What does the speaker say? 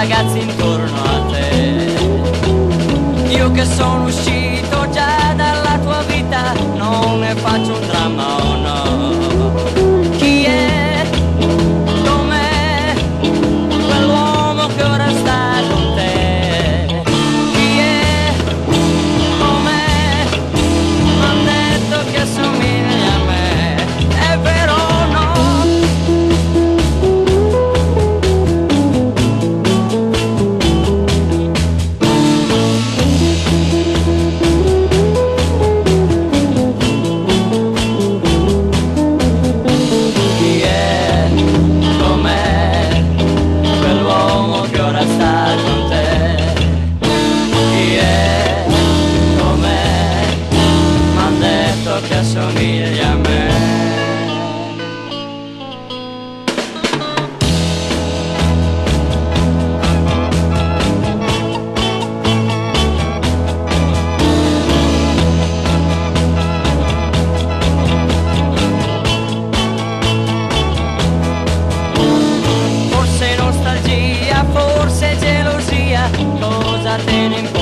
ragazzi intorno a te. Io che sono uscito già dalla tua vita, non ne faccio un dramma, oh no. Chi è? Com'è? Quell'uomo che ora sta con te. Chi è? Com'è? M'han detto che assomiglia a me. È vero o no? Che assomiglia a me. Forse nostalgia, forse gelosia, cosa te ne importa?